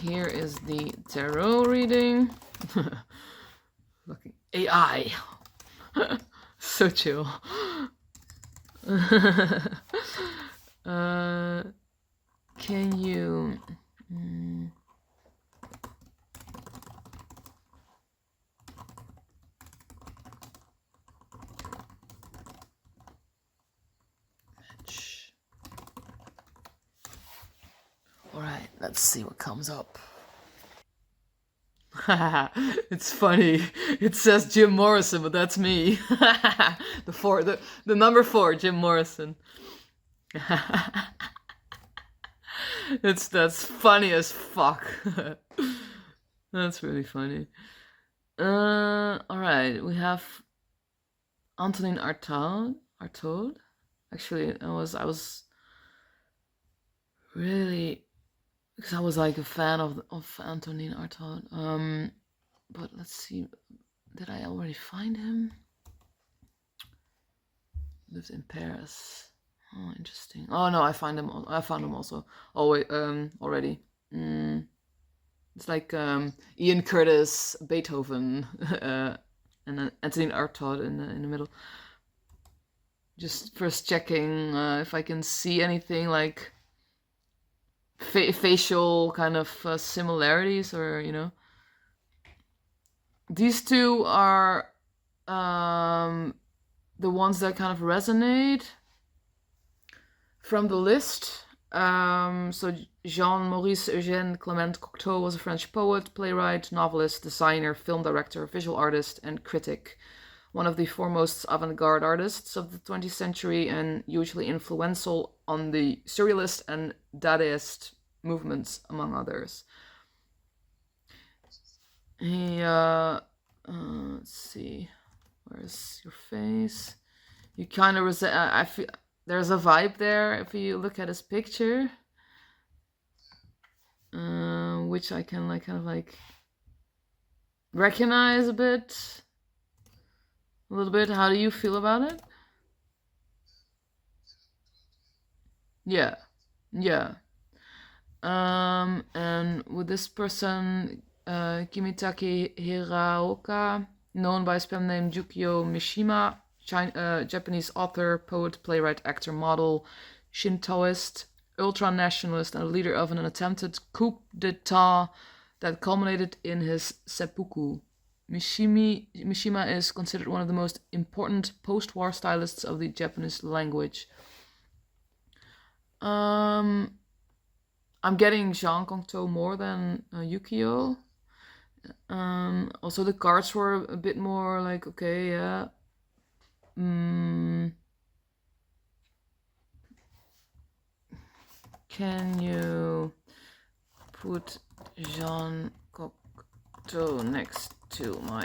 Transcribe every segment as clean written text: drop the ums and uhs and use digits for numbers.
here is the tarot reading. Fucking AI. So chill. Can you... Alright, let's see what comes up. It's funny. It says Jim Morrison, but that's me. The number 4, Jim Morrison. That's funny as fuck. That's really funny. Alright, we have Antonin Artaud. Actually, I was really, because I was like a fan of Antonin Artaud. But let's see, did I already find him? Lives in Paris. Oh, interesting. Oh no, I found him also. Already. It's like Ian Curtis, Beethoven, and then Antonin Artaud in the middle. Just first checking if I can see anything like facial kind of similarities, or these two are the ones that kind of resonate from the list. So Jean-Maurice Eugène Clement Cocteau was a French poet, playwright, novelist, designer, film director, visual artist, and critic. One of the foremost avant-garde artists of the 20th century, and hugely influential on the Surrealist and Dadaist movements, among others. He, let's see, where's your face? You kind of I feel there's a vibe there if you look at his picture, which I can kind of recognize a little bit. How do you feel about it? Yeah. And with this person, Kimitake Hiraoka, known by his pen name Jukio Mishima, Japanese author, poet, playwright, actor, model, Shintoist, ultra-nationalist, and leader of an attempted coup d'etat that culminated in his seppuku. Mishima is considered one of the most important post-war stylists of the Japanese language. I'm getting Jean Cocteau more than Yukio. Also, the cards were a bit more like, okay, yeah. Can you put Jean Cocteau next to my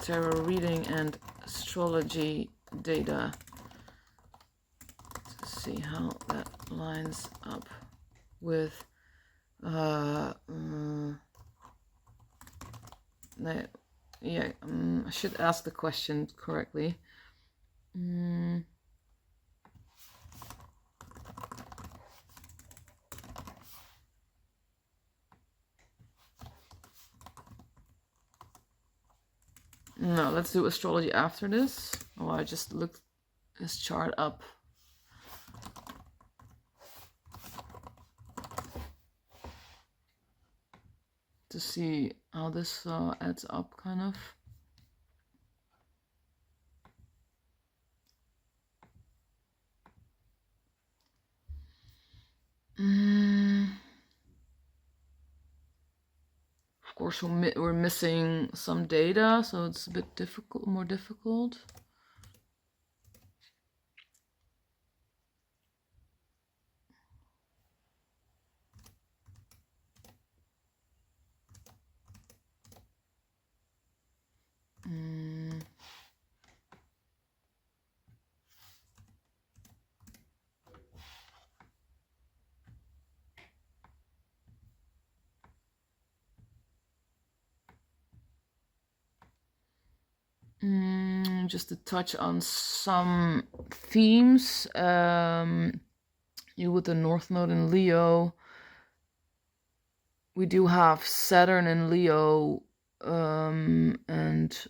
tarot reading and astrology data to see how that lines up with I should ask the question correctly. No, let's do astrology after this. Oh, I just looked his chart up. To see how this adds up, kind of. Of course, we're missing some data, so it's a bit more difficult. Just to touch on some themes, you with the North Node in Leo we do have Saturn in Leo, and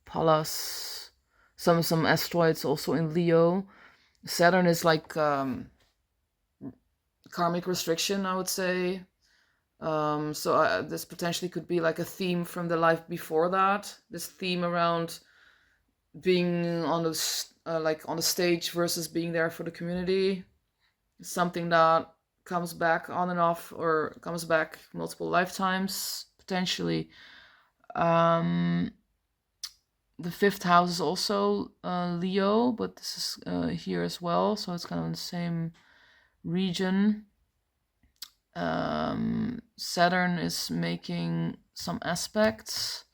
Pallas, some asteroids also in Leo. Saturn is like karmic restriction, I would say. So this potentially could be like a theme from the life before that. This theme around being on the like on the stage versus being there for the community. Something that comes back on and off, or comes back multiple lifetimes potentially. The fifth house is also Leo, but this is here as well, so it's kind of in the same region. Saturn is making some aspects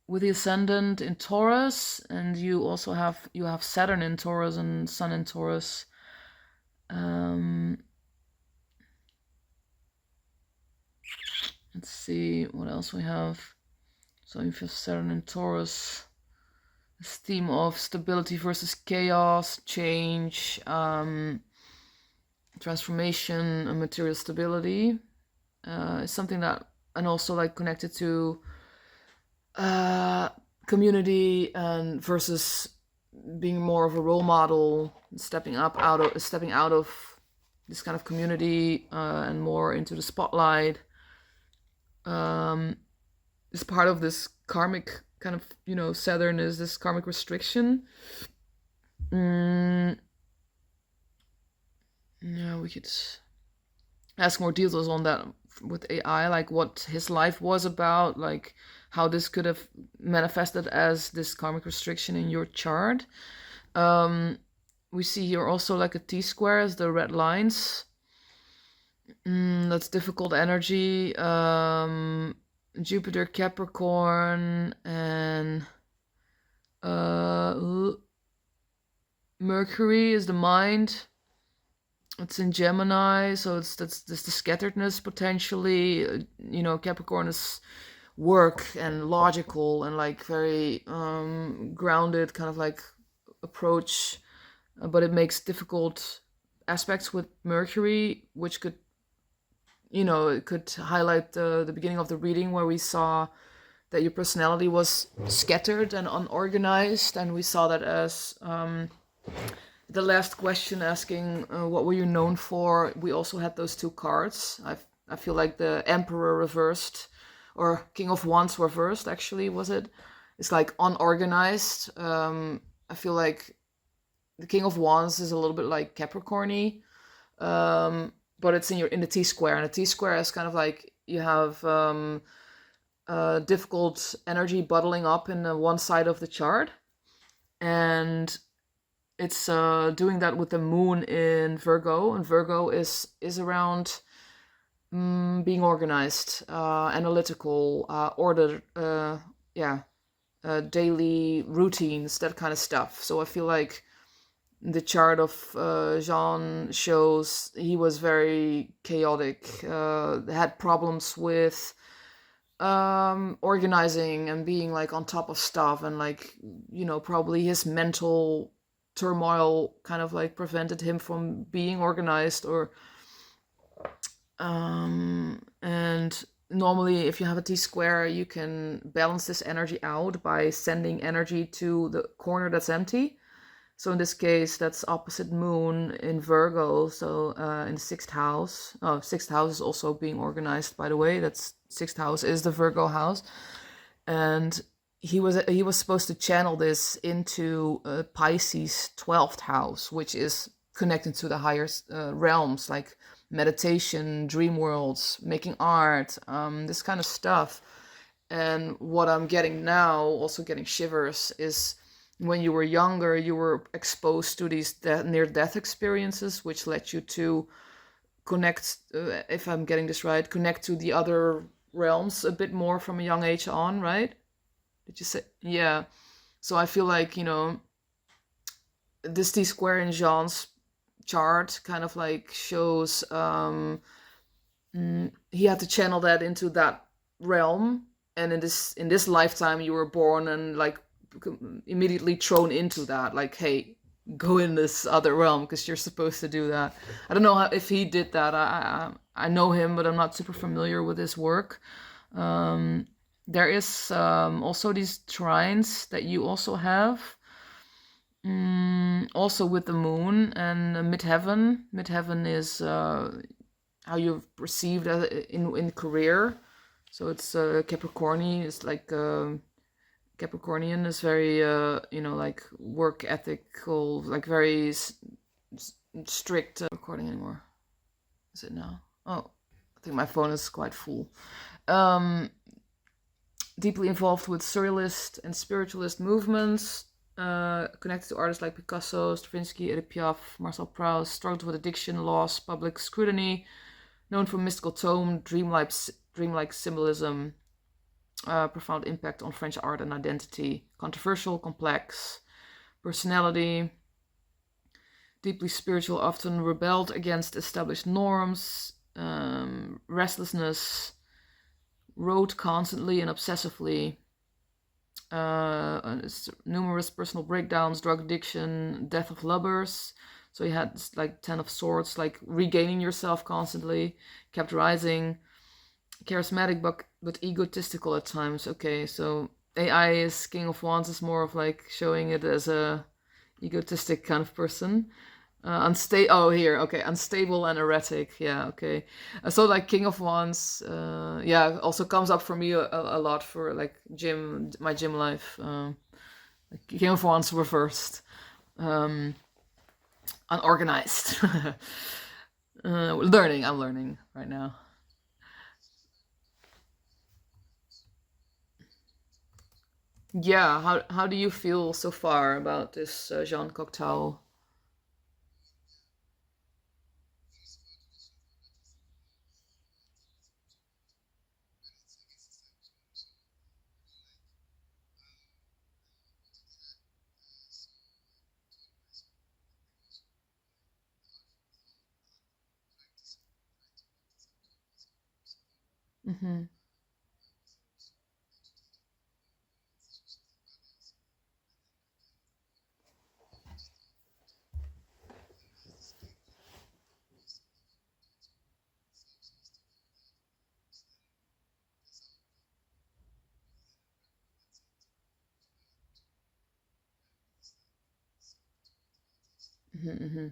with the ascendant in Taurus, and you also have Saturn in Taurus and Sun in Taurus. Let's see what else we have. So if you have Saturn in Taurus, this theme of stability versus chaos, change, transformation, and material stability is something that, and also like connected to community and versus being more of a role model, stepping out of this kind of community and more into the spotlight. Is part of this karmic kind of, Saturn is this karmic restriction. Yeah, we could ask more details on that with AI, like what his life was about, like how this could have manifested as this karmic restriction in your chart. We see here also like a T-square as the red lines. That's difficult energy. Jupiter, Capricorn, and Mercury is the mind. It's in Gemini, so that's the scatteredness potentially. Capricorn is work and logical and like very grounded kind of like approach, but it makes difficult aspects with Mercury, which could, it could highlight the beginning of the reading where we saw that your personality was scattered and unorganized, and we saw that as the last question asking what were you known for. We also had those two cards. I feel like the Emperor reversed, or King of Wands reversed actually, was it? It's like unorganized. I feel like the King of Wands is a little bit like Capricorn-y, but it's in the T-square, and the T-square is kind of like you have difficult energy bottling up in one side of the chart, and it's doing that with the moon in Virgo, and Virgo is around being organized, analytical, ordered, daily routines, that kind of stuff. So I feel like the chart of Jean shows he was very chaotic, had problems with organizing and being like on top of stuff, and like, probably his mental turmoil kind of like prevented him from being organized, or and normally if you have a T-square, you can balance this energy out by sending energy to the corner that's empty. So in this case, that's opposite moon in Virgo, so in the sixth house. Oh, sixth house is also being organized, by the way. That's sixth house is the Virgo house, and he was supposed to channel this into Pisces 12th house, which is connected to the higher realms, like meditation, dream worlds, making art, this kind of stuff. And what I'm getting now, also getting shivers, is when you were younger, you were exposed to these near-death experiences, which led you to connect, if I'm getting this right, connect to the other realms a bit more from a young age on, right? Did you say? Yeah. So I feel like, this T-square in Jean's chart kind of like shows he had to channel that into that realm, and in this lifetime you were born and like immediately thrown into that, like, hey, go in this other realm because you're supposed to do that. I don't know if he did that. I know him, but I'm not super familiar with his work. There is also these shrines that you also have. Also with the moon and midheaven. Midheaven is how you're perceived in career. So it's Capricorni. It's like Capricornian is very like work ethical, like very strict. Recording anymore? Is it now? Oh, I think my phone is quite full. Deeply involved with surrealist and spiritualist movements. Connected to artists like Picasso, Stravinsky, Edith Piaf, Marcel Proust. Struggled with addiction, loss, public scrutiny. Known for mystical tone, dreamlike symbolism. Profound impact on French art and identity. Controversial, complex personality. Deeply spiritual, often rebelled against established norms. Restlessness. Wrote constantly and obsessively. Numerous personal breakdowns, drug addiction, death of lovers. So he had like 10 of Swords, like regaining yourself constantly, kept rising. Charismatic but egotistical at times. Okay, so AI is King of Wands is more of like showing it as a egotistic kind of person. Unstable and erratic. Yeah, okay. So like King of Wands, also comes up for me a lot for like my gym life. Like King of Wands reversed, unorganized. I'm learning right now. Yeah, how do you feel so far about this Jean Cocteau? Mm-hmm. Mm-hmm. Mm-hmm.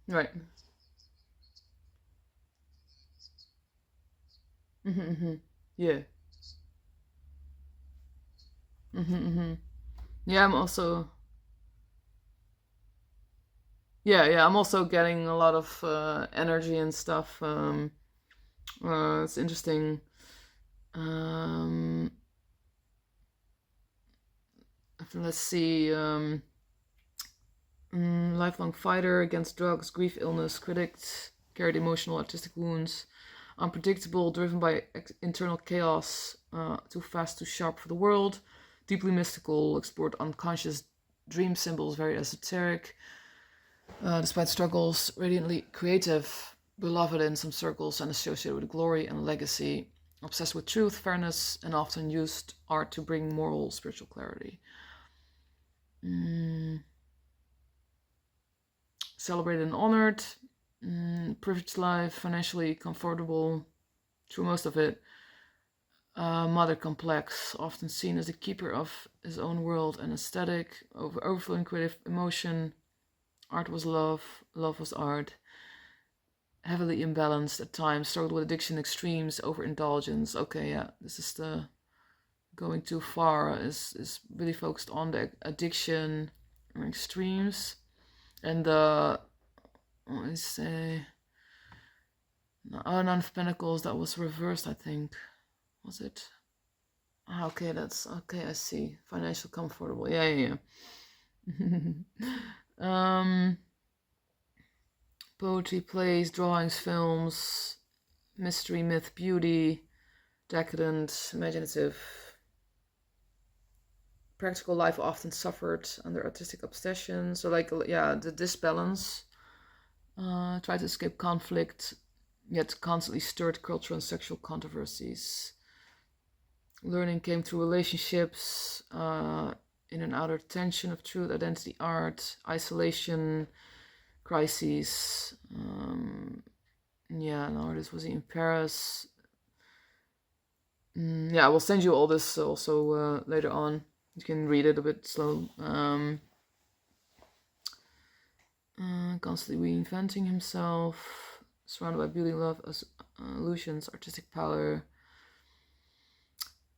Right. Mm-hmm. Mm-hmm. Yeah. Mm-hmm. Mm-hmm. Yeah, I'm also getting a lot of energy and stuff. It's interesting. Um, let's see. Lifelong fighter against drugs, grief, illness, critics, carried emotional, artistic wounds, unpredictable, driven by internal chaos, too fast, too sharp for the world, deeply mystical, explored unconscious dream symbols, very esoteric, despite struggles, radiantly creative, beloved in some circles and associated with glory and legacy, obsessed with truth, fairness, and often used art to bring moral, spiritual clarity. Celebrated and honored, privileged life, financially comfortable through most of it. Mother complex, often seen as the keeper of his own world and aesthetic, overflowing creative emotion. Art was love, love was art. Heavily imbalanced at times, struggled with addiction extremes, overindulgence. Okay, yeah, this is the going too far. Is really focused on the addiction and extremes, and I say Oh, Nine of Pentacles, that was reversed, I think. Was it? Ah, okay, that's okay, I see. Financial comfortable. Yeah. Poetry, plays, drawings, films, mystery, myth, beauty, decadent, imaginative. Practical life often suffered under artistic obsession. So like, yeah, the disbalance. Try to escape conflict, yet constantly stirred cultural and sexual controversies. Learning came through relationships, in and outer tension of truth, identity, art, isolation, crises. Yeah, an artist was he in Paris. Yeah, I will send you all this also later on. You can read it a bit slow. Constantly reinventing himself, surrounded by beauty, love, illusions, artistic power.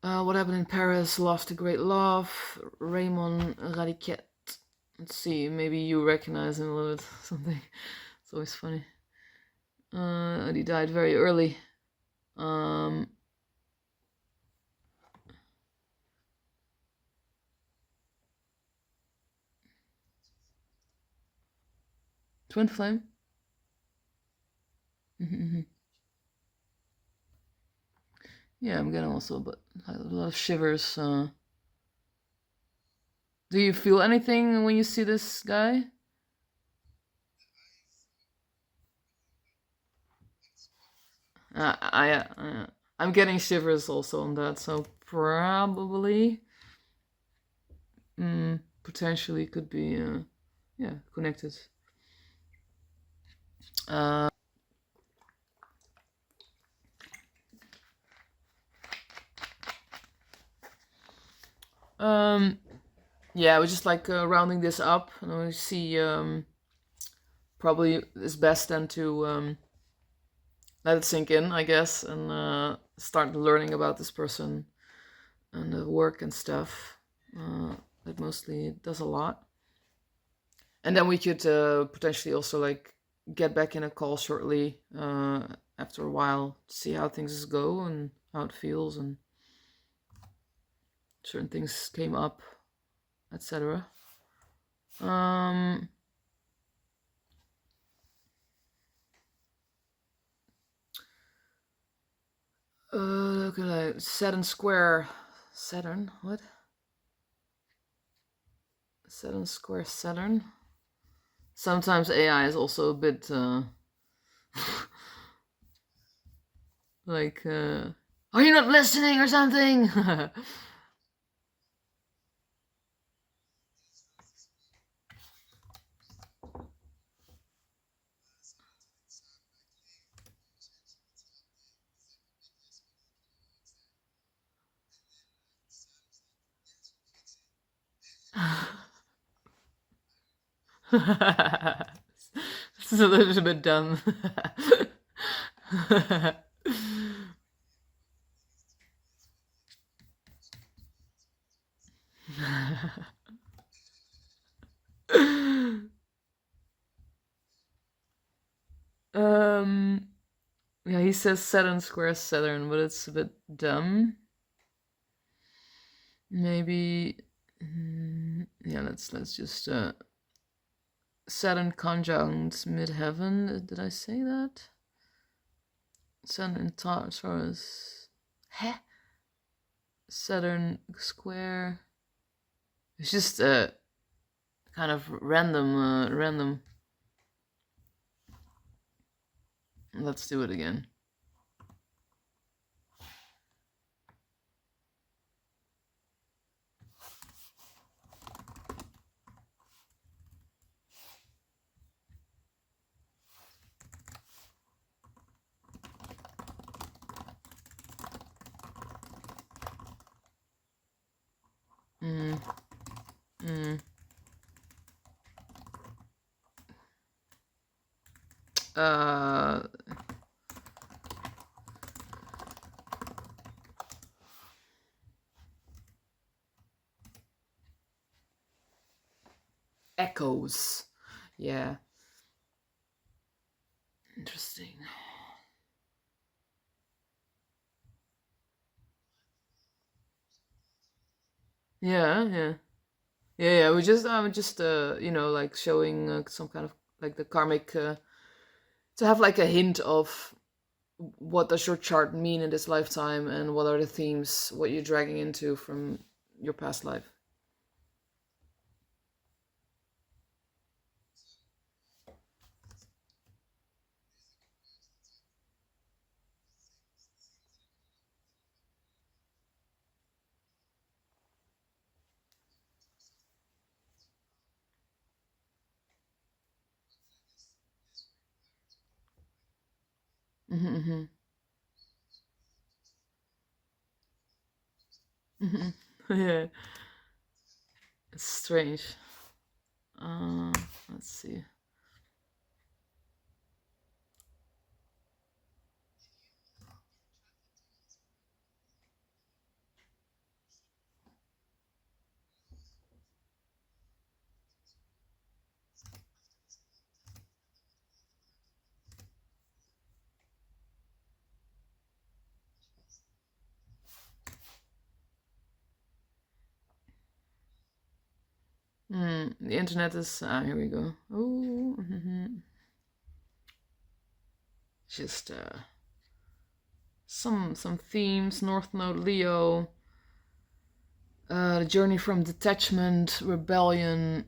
What happened in Paris? Lost a great love. Raymond Radiquet. Let's see, maybe you recognize him a little bit. Something. It's always funny. And he died very early. Twin flame. Yeah, I'm getting also, but a lot of shivers. Do you feel anything when you see this guy? I'm getting shivers also on that, so probably, potentially could be, yeah, connected. Yeah, I was just like rounding this up, and I see probably it's best then to let it sink in, I guess, and start learning about this person and the work and stuff. That mostly does a lot, and then we could potentially also like get back in a call shortly after a while to see how things go and how it feels and certain things came up, etc. Look at that. Saturn square. Saturn? What? Saturn square Saturn? Sometimes AI is also a bit like, are you not listening or something? This is a little bit dumb. Yeah, he says Saturn square Saturn, but it's a bit dumb. Maybe, yeah. Let's just Saturn conjunct midheaven. Did I say that? Saturn in Taurus. Heh? Saturn square. It's just kind of random. Let's do it again. Echoes. Yeah. Interesting. Yeah, yeah. Yeah, yeah. We just I'm just like showing some kind of like the karmic to have like a hint of what does your chart mean in this lifetime and what are the themes what you're dragging into from your past life. Mm-hmm, mm-hmm. Yeah, it's strange. uh let's see. The internet is here we go. Oh, just some themes. North Node Leo, the journey from detachment, rebellion,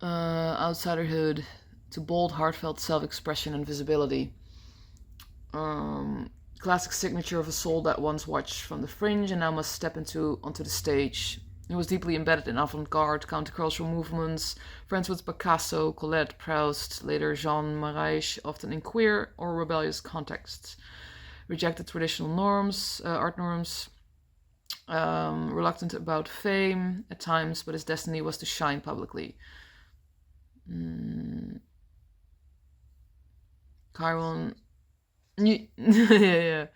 outsiderhood to bold, heartfelt self-expression and visibility. Um, Classic signature of a soul that once watched from the fringe and now must step onto the stage. He was deeply embedded in avant-garde, countercultural movements, friends with Picasso, Colette, Proust, later Jean Marais, often in queer or rebellious contexts. Rejected traditional norms, art norms, reluctant about fame at times, but his destiny was to shine publicly. Mm, Chiron. Yeah, yeah.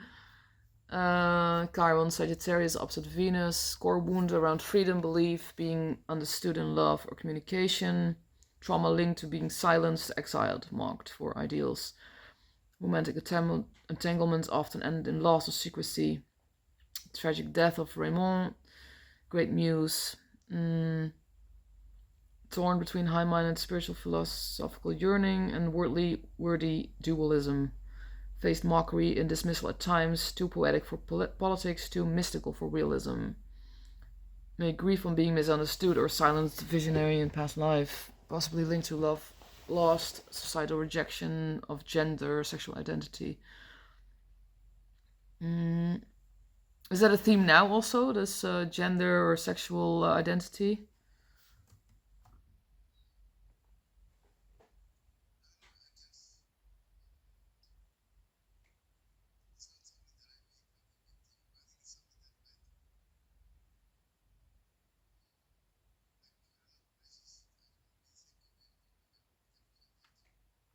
Chiron, Sagittarius, opposite Venus. Core wound around freedom, belief, being understood in love or communication. Trauma linked to being silenced, exiled, mocked for ideals. Romantic entanglements often end in loss or secrecy. Tragic death of Raymond. Great muse. Torn between high-minded spiritual philosophical yearning and worthy dualism. Faced mockery and dismissal at times, too poetic for politics, too mystical for realism. May grief on being misunderstood or silenced visionary in past life, possibly linked to love lost, societal rejection of gender, sexual identity. Mm. Is that a theme now also, this gender or sexual identity?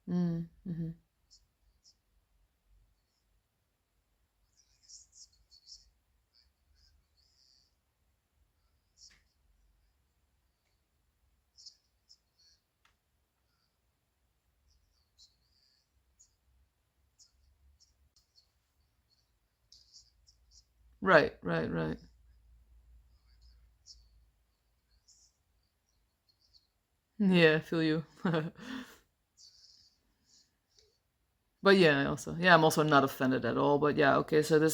Mm-hmm. Right, right, right. Yeah, I feel you. But yeah, I'm also not offended at all. But yeah, okay, so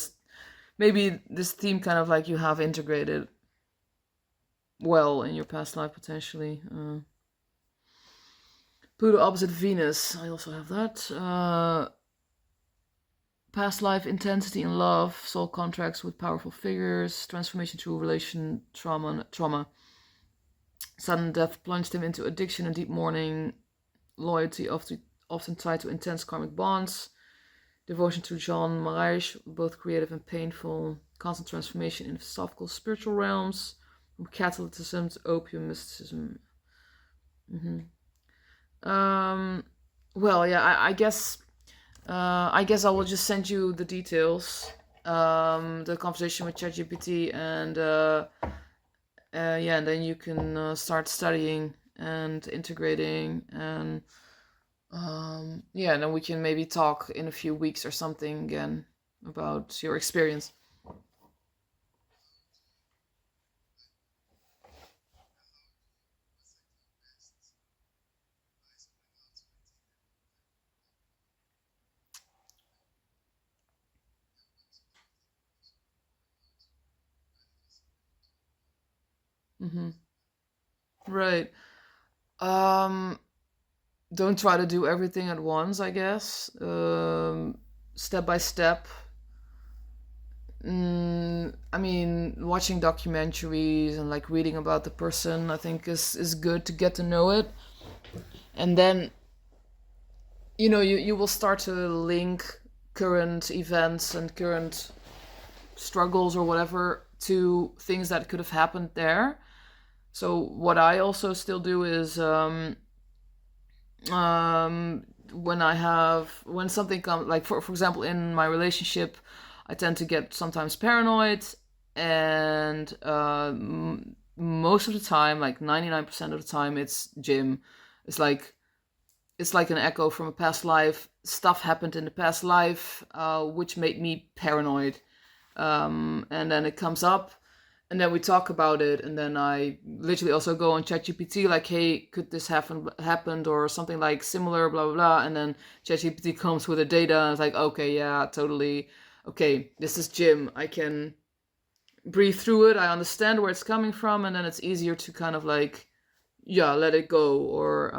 maybe this theme kind of like you have integrated well in your past life potentially. Pluto opposite Venus, I also have that. Past life intensity in love, soul contracts with powerful figures, transformation through relation trauma. Sudden death plunged him into addiction and deep mourning. Loyalty often tied to intense karmic bonds. Devotion to Jean Marais, both creative and painful. Constant transformation in philosophical spiritual realms, from Catholicism to opium mysticism. Hmm. Um, well, yeah, I guess I will just send you the details, the conversation with ChatGPT, and yeah, and then you can start studying and integrating, and yeah, and then we can maybe talk in a few weeks or something again about your experience. Mm-hmm. Right. Um, don't try to do everything at once, I guess. Step by step. I mean, watching documentaries and like reading about the person, I think is good to get to know it, and then you will start to link current events and current struggles or whatever to things that could have happened there. So what I also still do is when something comes, like for example in my relationship, I tend to get sometimes paranoid, and most of the time, like 99% of the time, it's Jim. It's like it's like an echo from a past life. Stuff happened in the past life, which made me paranoid. And then it comes up, and then we talk about it, and then I literally also go on ChatGPT, like, hey, could this happened or something like similar, blah blah blah, and then ChatGPT comes with the data, and it's like, okay, yeah, totally, okay, this is Jim. I can breathe through it. I understand where it's coming from, and then it's easier to kind of like, yeah, let it go, or